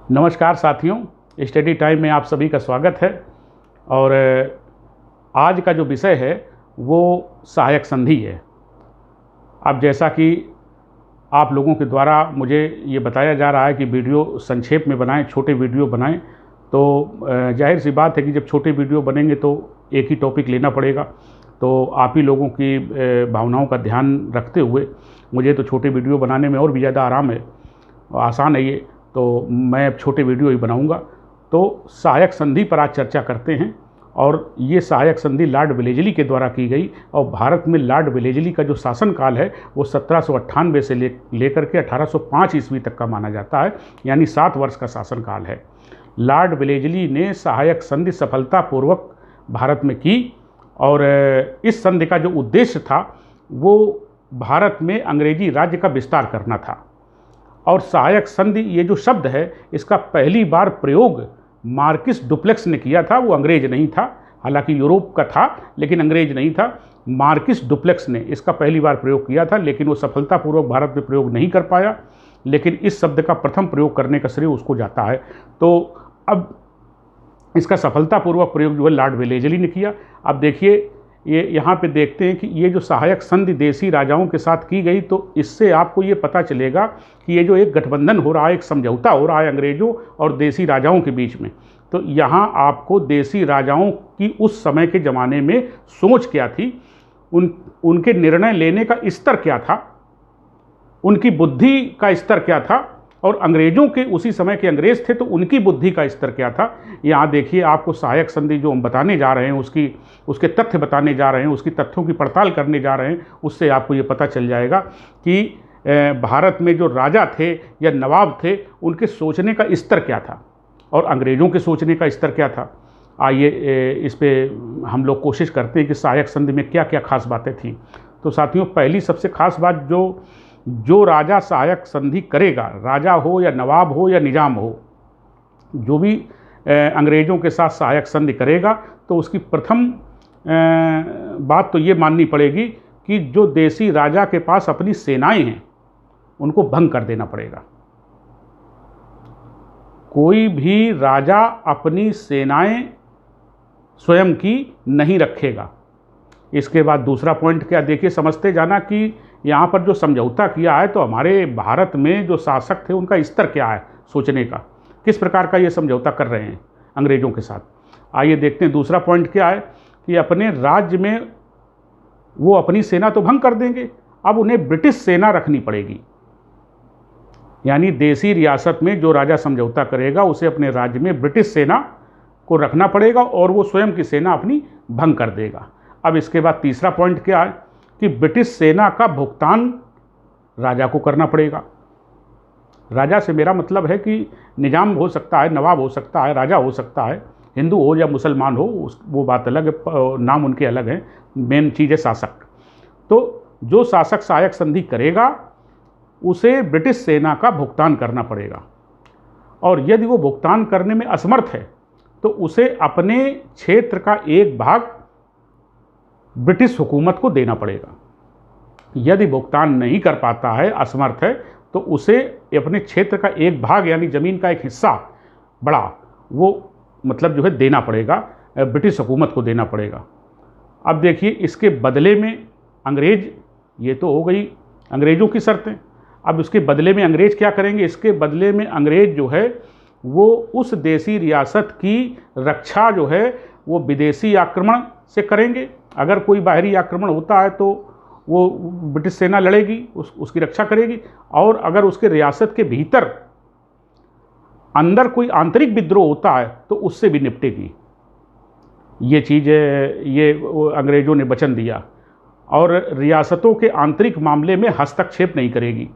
नमस्कार साथियों, study time में आप सभी का स्वागत है। और आज का जो विषय है वो सहायक संधि है। अब जैसा कि आप लोगों के द्वारा मुझे ये बताया जा रहा है कि वीडियो संक्षेप में बनाएं, छोटे वीडियो बनाएं, तो जाहिर सी बात है कि जब छोटे वीडियो बनेंगे तो एक ही टॉपिक लेना पड़ेगा। तो आप ही लोगों की भावनाओं का ध्यान रखते हुए मुझे तो छोटे वीडियो बनाने में और भी ज़्यादा आराम है, आसान है ये, तो मैं अब छोटे वीडियो ही बनाऊंगा। तो सहायक संधि पर आज चर्चा करते हैं। और ये सहायक संधि लॉर्ड वेलेज़ली के द्वारा की गई, और भारत में लॉर्ड वेलेज़ली का जो शासनकाल है वो 1798 से लेकर के 1805 ईस्वी तक का माना जाता है, यानी 7 वर्ष का शासनकाल है। लॉर्ड वेलेज़ली ने सहायक संधि सफलतापूर्वक भारत में की, और इस संधि का जो उद्देश्य था वो भारत में अंग्रेजी राज्य का विस्तार करना था। और सहायक संधि ये जो शब्द है इसका पहली बार प्रयोग मार्किस डुप्लेक्स ने किया था। वो अंग्रेज नहीं था, हालांकि यूरोप का था लेकिन अंग्रेज नहीं था। मार्किस डुप्लेक्स ने इसका पहली बार प्रयोग किया था, लेकिन वो सफलतापूर्वक भारत में प्रयोग नहीं कर पाया। लेकिन इस शब्द का प्रथम प्रयोग करने का श्रेय उसको जाता है। तो अब इसका सफलतापूर्वक प्रयोग जो है लॉर्ड वेलेज़ली ने किया। अब देखिए, ये यहाँ पे देखते हैं कि ये जो सहायक संधि देसी राजाओं के साथ की गई, तो इससे आपको ये पता चलेगा कि ये जो एक गठबंधन हो रहा है, एक समझौता हो रहा है अंग्रेज़ों और देसी राजाओं के बीच में। तो यहाँ आपको देसी राजाओं की उस समय के ज़माने में सोच क्या थी, उनके निर्णय लेने का स्तर क्या था, उनकी बुद्धि का स्तर क्या था, और अंग्रेज़ों के उसी समय के अंग्रेज़ थे तो उनकी बुद्धि का स्तर क्या था। यहाँ देखिए, आपको सहायक संधि जो हम बताने जा रहे हैं उसके तथ्य बताने जा रहे हैं, उसकी तथ्यों की पड़ताल करने जा रहे हैं, उससे आपको ये पता चल जाएगा कि भारत में जो राजा थे या नवाब थे उनके सोचने का स्तर क्या था और अंग्रेज़ों के सोचने का स्तर क्या था। आइए इस पर हम लोग कोशिश करते हैं कि सहायक संधि में क्या क्या खास बातें थीं। तो साथियों, पहली सबसे खास बात, जो राजा सहायक संधि करेगा, राजा हो या नवाब हो या निजाम हो, जो भी अंग्रेज़ों के साथ सहायक संधि करेगा, तो उसकी प्रथम बात तो ये माननी पड़ेगी कि जो देसी राजा के पास अपनी सेनाएं हैं उनको भंग कर देना पड़ेगा। कोई भी राजा अपनी सेनाएं स्वयं की नहीं रखेगा। इसके बाद दूसरा पॉइंट क्या, देखिए समझते जाना कि यहाँ पर जो समझौता किया है तो हमारे भारत में जो शासक थे उनका स्तर क्या है सोचने का, किस प्रकार का ये समझौता कर रहे हैं अंग्रेज़ों के साथ। आइए देखते हैं दूसरा पॉइंट क्या है कि अपने राज्य में वो अपनी सेना तो भंग कर देंगे, अब उन्हें ब्रिटिश सेना रखनी पड़ेगी। यानी देसी रियासत में जो राजा समझौता करेगा उसे अपने राज्य में ब्रिटिश सेना को रखना पड़ेगा और वो स्वयं की सेना अपनी भंग कर देगा। अब इसके बाद तीसरा पॉइंट क्या है कि ब्रिटिश सेना का भुगतान राजा को करना पड़ेगा। राजा से मेरा मतलब है कि निजाम हो सकता है, नवाब हो सकता है, राजा हो सकता है, हिंदू हो या मुसलमान हो, वो बात अलग है, नाम उनके अलग हैं, मेन चीज़ है शासक। तो जो शासक सहायक संधि करेगा उसे ब्रिटिश सेना का भुगतान करना पड़ेगा, और यदि वो भुगतान करने में असमर्थ है तो उसे अपने क्षेत्र का एक भाग ब्रिटिश हुकूमत को देना पड़ेगा। यदि भुगतान नहीं कर पाता है, असमर्थ है, तो उसे अपने क्षेत्र का एक भाग यानी ज़मीन का एक हिस्सा बड़ा, वो मतलब जो है देना पड़ेगा, ब्रिटिश हुकूमत को देना पड़ेगा। अब देखिए, इसके बदले में अंग्रेज, ये तो हो गई अंग्रेज़ों की शर्तें। अब इसके बदले में अंग्रेज क्या करेंगे, इसके बदले में अंग्रेज जो है वो उस देसी रियासत की रक्षा जो है वो विदेशी आक्रमण से करेंगे। अगर कोई बाहरी आक्रमण होता है तो वो ब्रिटिश सेना लड़ेगी, उसकी रक्षा करेगी, और अगर उसके रियासत के भीतर अंदर कोई आंतरिक विद्रोह होता है तो उससे भी निपटेगी। ये चीज़ ये अंग्रेज़ों ने वचन दिया, और रियासतों के आंतरिक मामले में हस्तक्षेप नहीं करेगी।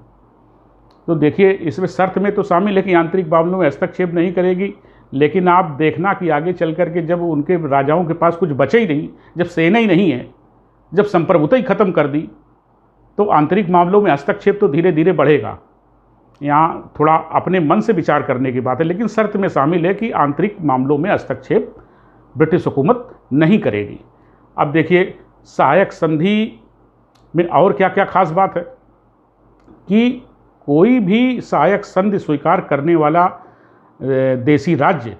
तो देखिए, इसमें शर्त में तो शामिल है कि आंतरिक मामलों में हस्तक्षेप नहीं करेगी, लेकिन आप देखना कि आगे चल कर के जब उनके राजाओं के पास कुछ बचे ही नहीं, जब सेना ही नहीं है, जब संप्रभुता ही ख़त्म कर दी, तो आंतरिक मामलों में हस्तक्षेप तो धीरे धीरे बढ़ेगा। यहाँ थोड़ा अपने मन से विचार करने की बात है, लेकिन शर्त में शामिल है कि आंतरिक मामलों में हस्तक्षेप ब्रिटिश हुकूमत नहीं करेगी। अब देखिए, सहायक संधि में और क्या क्या खास बात है कि कोई भी सहायक संधि स्वीकार करने वाला देशी राज्य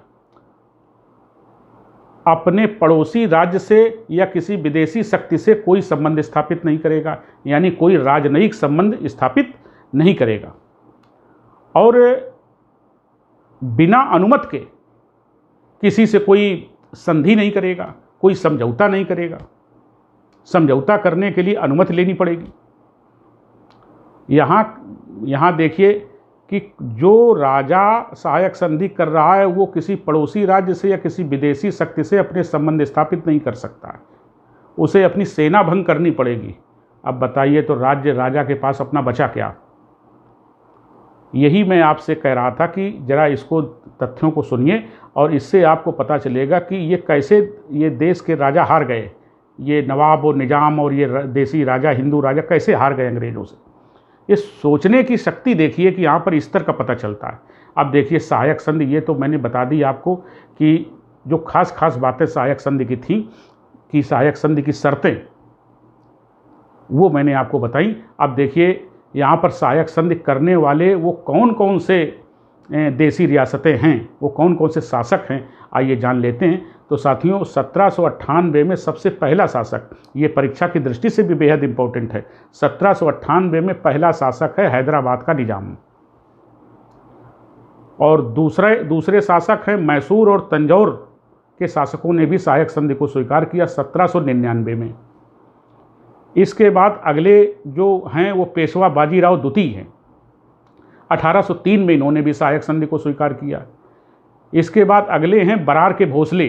अपने पड़ोसी राज्य से या किसी विदेशी शक्ति से कोई संबंध स्थापित नहीं करेगा, यानी कोई राजनयिक संबंध स्थापित नहीं करेगा और बिना अनुमति के किसी से कोई संधि नहीं करेगा, कोई समझौता नहीं करेगा। समझौता करने के लिए अनुमति लेनी पड़ेगी। यहाँ देखिए कि जो राजा सहायक संधि कर रहा है वो किसी पड़ोसी राज्य से या किसी विदेशी शक्ति से अपने संबंध स्थापित नहीं कर सकता है, उसे अपनी सेना भंग करनी पड़ेगी। अब बताइए तो राज्य राजा के पास अपना बचा क्या? यही मैं आपसे कह रहा था कि जरा इसको तथ्यों को सुनिए और इससे आपको पता चलेगा कि ये कैसे ये देश के राजा हार गए, ये नवाब और निजाम और ये देसी राजा हिंदू राजा कैसे हार गए अंग्रेज़ों से। ये सोचने की शक्ति देखिए कि यहाँ पर स्तर का पता चलता है। अब देखिए सहायक संधि, ये तो मैंने बता दी आपको कि जो खास बातें सहायक संधि की थी, कि सहायक संधि की शर्तें वो मैंने आपको बताई। अब देखिए यहाँ पर सहायक संधि करने वाले वो कौन कौन से देसी रियासतें हैं, वो कौन कौन से शासक हैं, आइए जान लेते हैं। तो साथियों 1798 में सबसे पहला शासक, ये परीक्षा की दृष्टि से भी बेहद इम्पोर्टेंट है, 1798 में पहला शासक है हैदराबाद का निजाम और दूसरे शासक हैं मैसूर और तंजौर के शासकों ने भी सहायक संधि को स्वीकार किया 1799 में। इसके बाद अगले जो हैं वो पेशवा बाजीराव द्वितीय हैं, 1803 में इन्होंने भी सहायक संधि को स्वीकार किया। इसके बाद अगले हैं बरार के भोसले,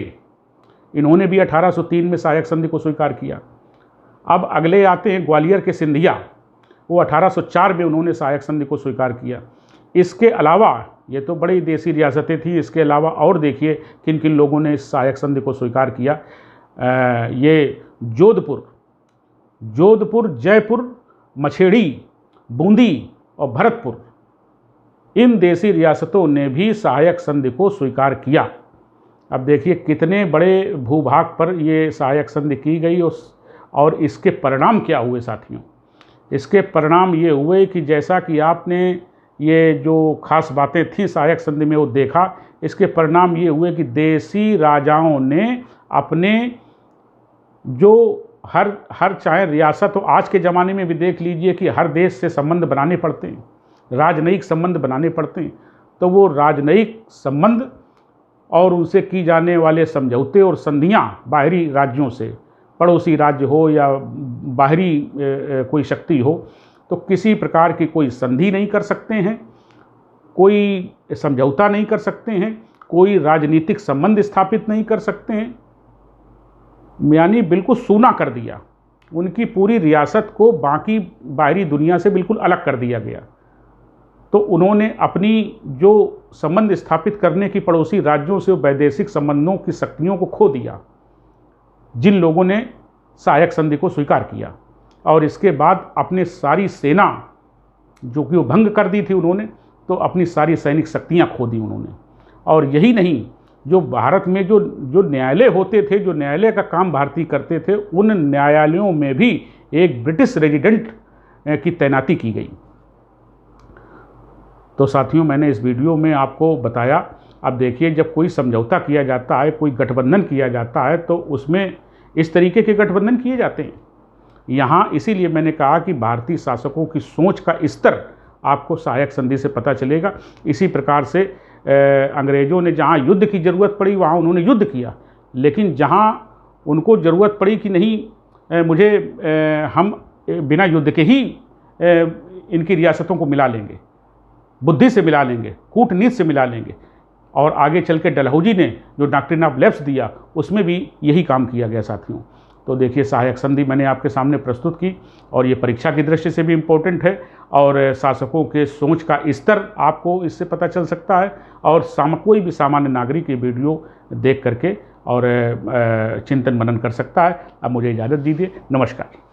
इन्होंने भी 1803 में सहायक संधि को स्वीकार किया। अब अगले आते हैं ग्वालियर के सिंधिया, वो 1804 में उन्होंने सहायक संधि को स्वीकार किया। इसके अलावा ये तो बड़ी देसी रियासतें थी, इसके अलावा और देखिए किन किन लोगों ने इस सहायक संधि को स्वीकार किया। ये जोधपुर, जयपुर, मछेड़ी, बूंदी और भरतपुर, इन देसी रियासतों ने भी सहायक संधि को स्वीकार किया। अब देखिए कितने बड़े भूभाग पर ये सहायक संधि की गई और इसके परिणाम क्या हुए साथियों। इसके परिणाम ये हुए कि जैसा कि आपने ये जो खास बातें थी सहायक संधि में वो देखा, इसके परिणाम ये हुए कि देसी राजाओं ने अपने जो हर चाहे रियासत हो, आज के ज़माने में भी देख लीजिए कि हर देश से संबंध बनाने पड़ते हैं, राजनयिक संबंध बनाने पड़ते हैं, तो वो राजनयिक संबंध और उनसे की जाने वाले समझौते और संधियां बाहरी राज्यों से, पड़ोसी राज्य हो या बाहरी कोई शक्ति हो, तो किसी प्रकार की कोई संधि नहीं कर सकते हैं, कोई समझौता नहीं कर सकते हैं, कोई राजनीतिक संबंध स्थापित नहीं कर सकते हैं, यानी बिल्कुल सूना कर दिया। उनकी पूरी रियासत को बाकी बाहरी दुनिया से बिल्कुल अलग कर दिया गया। तो उन्होंने अपनी जो संबंध स्थापित करने की पड़ोसी राज्यों से वैदेशिक संबंधों की शक्तियों को खो दिया, जिन लोगों ने सहायक संधि को स्वीकार किया। और इसके बाद अपने सारी सेना जो कि वो भंग कर दी थी उन्होंने, तो अपनी सारी सैनिक शक्तियाँ खो दी उन्होंने। और यही नहीं, जो भारत में जो न्यायालय होते थे, जो न्यायालय का काम भारतीय करते थे, उन न्यायालयों में भी एक ब्रिटिश रेजिडेंट की तैनाती की गई। तो साथियों मैंने इस वीडियो में आपको बताया। अब देखिए जब कोई समझौता किया जाता है, कोई गठबंधन किया जाता है, तो उसमें इस तरीके के गठबंधन किए जाते हैं। यहाँ इसीलिए मैंने कहा कि भारतीय शासकों की सोच का स्तर आपको सहायक संधि से पता चलेगा। इसी प्रकार से अंग्रेज़ों ने जहाँ युद्ध की ज़रूरत पड़ी वहाँ उन्होंने युद्ध किया, लेकिन जहाँ उनको ज़रूरत पड़ी कि नहीं हम बिना युद्ध के ही इनकी रियासतों को मिला लेंगे, बुद्धि से मिला लेंगे, कूटनीति से मिला लेंगे, और आगे चल के डलहौजी ने जो डॉक्ट्रिन ऑफ लैप्स दिया उसमें भी यही काम किया गया साथियों। तो देखिए सहायक संधि मैंने आपके सामने प्रस्तुत की और ये परीक्षा की दृष्टि से भी इम्पोर्टेंट है और शासकों के सोच का स्तर आपको इससे पता चल सकता है। और कोई भी सामान्य नागरिक ये वीडियो देख करके और चिंतन मनन कर सकता है। अब मुझे इजाज़त दीजिए, नमस्कार।